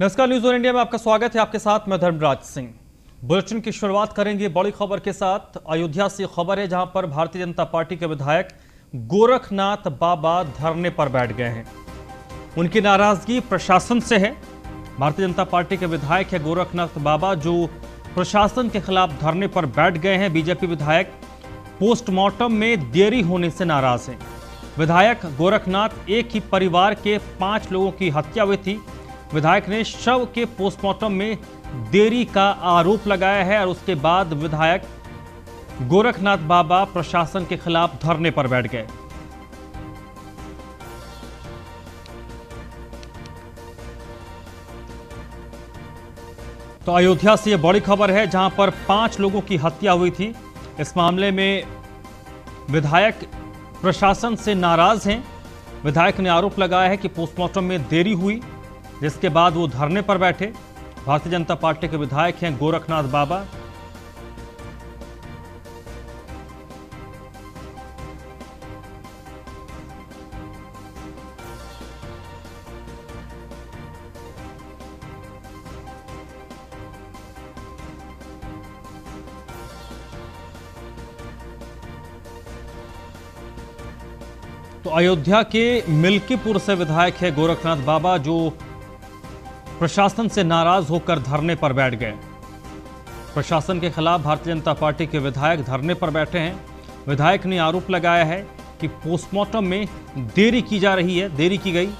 नमस्कार, news on India में आपका स्वागत है। आपके साथ मैं धर्मराज सिंह। बुलेटिन की शुरुआत करेंगे बड़ी खबर के साथ। अयोध्या से खबर है जहां पर भारतीय जनता पार्टी के विधायक गोरखनाथ बाबा धरने पर बैठ गए हैं। उनकी नाराजगी प्रशासन से है। भारतीय जनता पार्टी के विधायक है गोरखनाथ बाबा, जो प्रशासन के खिलाफ धरने पर बैठ गए हैं। बीजेपी विधायक पोस्टमार्टम में देरी होने से नाराज हैं। विधायक गोरखनाथ एक ही परिवार के 5 लोगों की हत्या हुई थी। विधायक ने शव के पोस्टमार्टम में देरी का आरोप लगाया है और उसके बाद विधायक गोरखनाथ बाबा प्रशासन के खिलाफ धरने पर बैठ गए। तो अयोध्या से यह बड़ी खबर है जहां पर 5 लोगों की हत्या हुई थी। इस मामले में विधायक प्रशासन से नाराज हैं। विधायक ने आरोप लगाया है कि पोस्टमार्टम में देरी हुई, जिसके बाद वो धरने पर बैठे। भारतीय जनता पार्टी के विधायक हैं गोरखनाथ बाबा। तो अयोध्या के मिल्कीपुर से विधायक है गोरखनाथ बाबा, जो प्रशासन से नाराज होकर धरने पर बैठ गए। प्रशासन के खिलाफ भारतीय जनता पार्टी के विधायक धरने पर बैठे हैं। विधायक ने आरोप लगाया है कि पोस्टमार्टम में देरी की जा रही है, देरी की गई।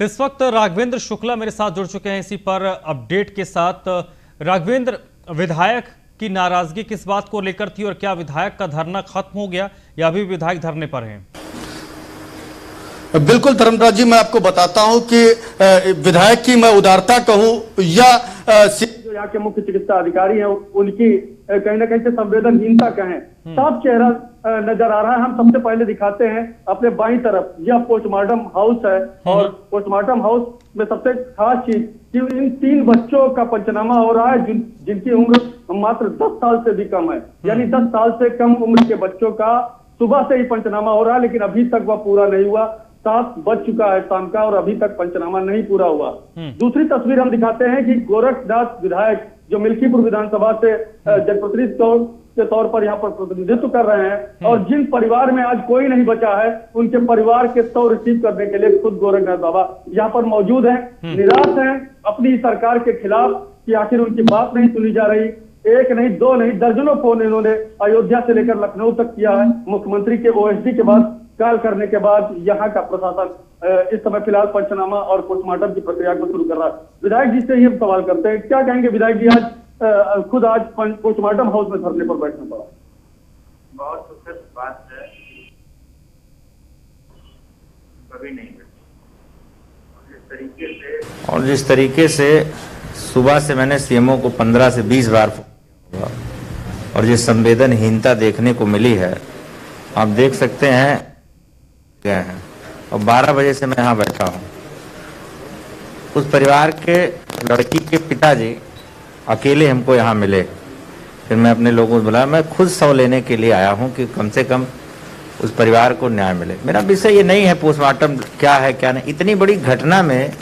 इस वक्त राघवेंद्र शुक्ला मेरे साथ जुड़ चुके हैं इसी पर अपडेट के साथ। राघवेंद्र, विधायक की नाराजगी किस बात को लेकर थी और क्या विधायक का धरना खत्म हो गया या अभी विधायक धरने पर हैं? बिल्कुल धर्मराज जी, मैं आपको बताता हूं कि विधायक की मैं उदारता कहूं या जो यहाँ के मुख्य चिकित्सा अधिकारी हैं उनकी कहीं ना कहीं से संवेदनहीनता कहें, साफ चेहरा नजर आ रहा है। हम सबसे पहले दिखाते हैं अपने बाईं तरफ, यह पोस्टमार्टम हाउस है और पोस्टमार्टम हाउस में सबसे खास चीज कि इन 3 बच्चों का पंचनामा हो रहा है जिनकी उम्र मात्र 10 साल से भी कम है। यानी 10 साल से कम उम्र के बच्चों का सुबह से ही पंचनामा हो रहा है, लेकिन अभी तक वह पूरा नहीं हुआ। 7 बज चुका है शाम का और अभी तक पंचनामा नहीं पूरा हुआ। दूसरी तस्वीर हम दिखाते हैं कि गोरखनाथ विधायक जो मिल्कीपुर विधानसभा से जनप्रतिनिधि के तौर पर यहाँ पर प्रतिनिधित्व कर रहे हैं और जिन परिवार में आज कोई नहीं बचा है, उनके परिवार के 100 रिसीव करने के लिए खुद गोरखनाथ बाबा यहाँ पर मौजूद हैं। निराश हैं अपनी सरकार के खिलाफ कि आखिर उनकी बात नहीं सुनी जा रही। 1 नहीं 2 नहीं दर्जनों फोन इन्होंने अयोध्या से लेकर लखनऊ तक किया है। मुख्यमंत्री के ओएसडी के बाद कॉल करने के बाद यहाँ का प्रशासन इस समय फिलहाल पंचनामा और पोस्टमार्टम की प्रक्रिया को शुरू कर रहा है। विधायक जी से ही हम सवाल करते हैं, क्या कहेंगे विधायक जी, आज पोस्टमार्टम हाउस में धरने पर बैठना पड़ा? बहुत दुखद बात है, कभी नहीं और जिस तरीके से सुबह से मैंने सीएमओ को 15 से 20 बार और जिस संवेदनहीनता देखने को मिली है, आप देख सकते हैं गए हैं और 12 बजे से मैं यहाँ बैठा हूँ। उस परिवार के लड़की के पिताजी अकेले हमको यहाँ मिले, फिर मैं अपने लोगों को बुलाया। मैं खुद शव लेने के लिए आया हूँ कि कम से कम उस परिवार को न्याय मिले। मेरा विषय ये नहीं है पोस्टमार्टम क्या है क्या नहीं। इतनी बड़ी घटना में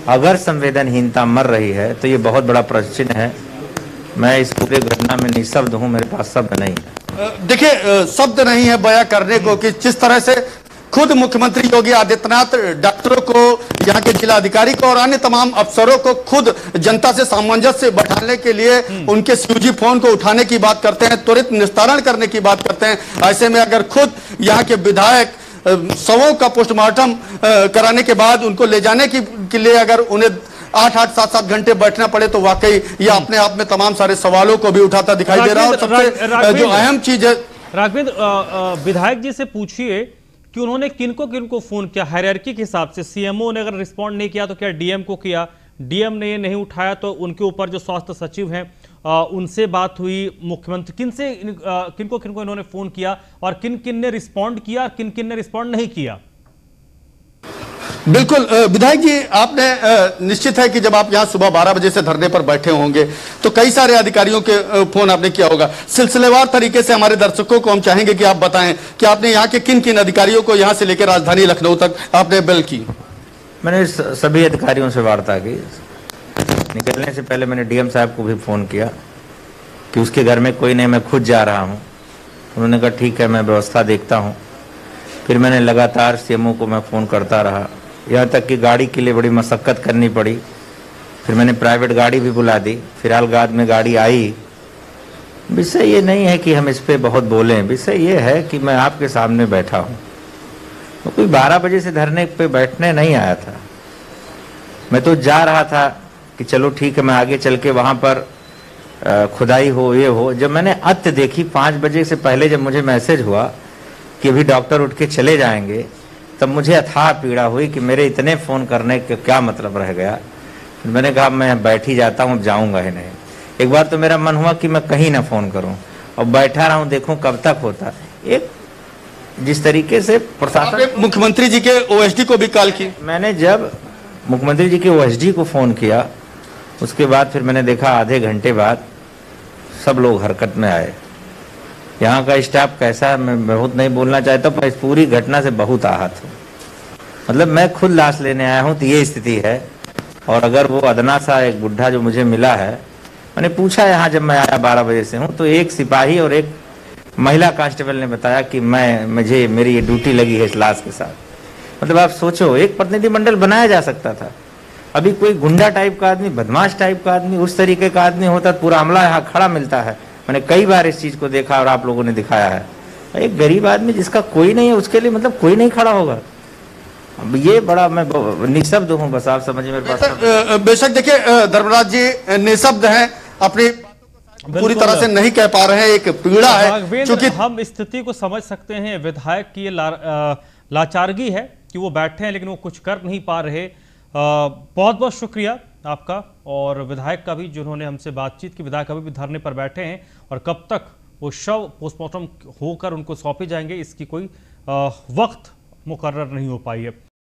अगर संवेदनहीनता मर रही है तो ये बहुत बड़ा प्रश्न है। मैं इस पूरे घटना में निःशब्द हूँ, मेरे पास शब्द नहीं है। देखिए, शब्द नहीं है बयां करने को कि जिस तरह से खुद मुख्यमंत्री योगी आदित्यनाथ डॉक्टरों को, यहाँ के जिला अधिकारी को और अन्य तमाम अफसरों को खुद जनता से सामंजस्य बैठाने के लिए उनके सीयूजी फोन को उठाने की बात करते हैं, त्वरित निस्तारण करने की बात करते हैं। ऐसे में अगर खुद यहाँ के विधायक शवों का पोस्टमार्टम कराने के बाद उनको ले जाने के लिए अगर उन्हें 8-8, 7-7 घंटे बैठना पड़े तो वाकई ये अपने आप में तमाम सारे सवालों को भी उठाता दिखाई दे रहा है। और सबसे जो अहम चीज है, राघवेंद्र, विधायक जी से पूछिए कि उन्होंने किनको फोन किया हायरार्की के हिसाब से। सीएमओ ने अगर रिस्पॉन्ड नहीं किया तो क्या डीएम को किया, डीएम ने ये नहीं उठाया तो उनके ऊपर जो स्वास्थ्य सचिव हैं उनसे बात हुई। मुख्यमंत्री किनको इन्होंने फोन किया और किन किन ने रिस्पॉन्ड किया, किन किन ने रिस्पॉन्ड नहीं किया? बिल्कुल विधायक जी, आपने निश्चित है कि जब आप यहाँ सुबह 12 बजे से धरने पर बैठे होंगे तो कई सारे अधिकारियों के फोन आपने किया होगा। सिलसिलेवार तरीके से हमारे दर्शकों को हम चाहेंगे कि आप बताएं कि आपने यहाँ के किन किन अधिकारियों को यहाँ से लेकर राजधानी लखनऊ तक आपने बेल की। मैंने सभी अधिकारियों से वार्ता की। निकलने से पहले मैंने डीएम साहब को भी फोन किया कि उसके घर में कोई नहीं, मैं खुद जा रहा हूँ। उन्होंने कहा ठीक है, मैं व्यवस्था देखता हूँ। फिर मैंने लगातार सीएमओ को मैं फ़ोन करता रहा, यहाँ तक कि गाड़ी के लिए बड़ी मशक्क़त करनी पड़ी। फिर मैंने प्राइवेट गाड़ी भी बुला दी। फिलहाल में गाड़ी आई। विषय ये नहीं है कि हम इस पर बहुत बोलें, विषय ये है कि मैं आपके सामने बैठा हूँ। तो कोई 12 बजे से धरने पे बैठने नहीं आया था। मैं तो जा रहा था कि चलो ठीक है, मैं आगे चल के वहाँ पर खुदाई हो ये हो। जब मैंने अत्य देखी 5 बजे से पहले, जब मुझे मैसेज हुआ कि अभी डॉक्टर उठ के चले जाएंगे, तब मुझे अथाह पीड़ा हुई कि मेरे इतने फ़ोन करने के क्या मतलब रह गया। मैंने कहा मैं बैठ ही जाता हूँ, अब जाऊँगा ही नहीं। एक बार तो मेरा मन हुआ कि मैं कहीं ना फ़ोन करूँ, और बैठा रहा हूँ, देखूँ कब तक होता। एक जिस तरीके से प्रशासन, मुख्यमंत्री जी के ओएसडी को भी कॉल की। मैंने जब मुख्यमंत्री जी के ओएसडी को फ़ोन किया, उसके बाद फिर मैंने देखा आधे घंटे बाद सब लोग हरकत में आए। यहाँ का स्टाफ कैसा है मैं बहुत नहीं बोलना चाहता, पर इस पूरी घटना से बहुत आहत हूँ। मतलब मैं खुद लाश लेने आया हूँ तो ये स्थिति है। और अगर वो अदना सा एक बुढ़ा जो मुझे मिला है, मैंने पूछा यहाँ जब मैं आया 12 बजे से हूँ, तो एक सिपाही और एक महिला कांस्टेबल ने बताया कि मेरी ये ड्यूटी लगी है इस लाश के साथ। मतलब आप सोचो, एक प्रतिनिधिमंडल बनाया जा सकता था। अभी कोई गुंडा टाइप का आदमी, बदमाश टाइप का आदमी, उस तरीके का आदमी होता तो पूरा अमला यहाँ खड़ा मिलता है। मैंने कई बार इस चीज को देखा और आप लोगों ने दिखाया है। एक गरीब आदमी जिसका कोई नहीं है, उसके लिए मतलब कोई नहीं खड़ा होगा। अब ये बड़ा मैं निशब्द हूँ, बस आप समझिए मेरे पास। बेशक देखिए धर्मराज जी निशब्द हैं, अपनी पूरी तरह से नहीं कह पा रहे हैं, एक पीड़ा है। क्योंकि हम स्थिति को समझ सकते हैं। विधायक की लाचारगी है कि वो बैठे हैं लेकिन वो कुछ कर नहीं पा रहे। बहुत बहुत शुक्रिया आपका और विधायक का भी, जिन्होंने हमसे बातचीत की। विधायक अभी भी धरने पर बैठे हैं और कब तक वो शव पोस्टमार्टम होकर उनको सौंपे जाएंगे, इसकी कोई वक्त मुकर्रर नहीं हो पाई है।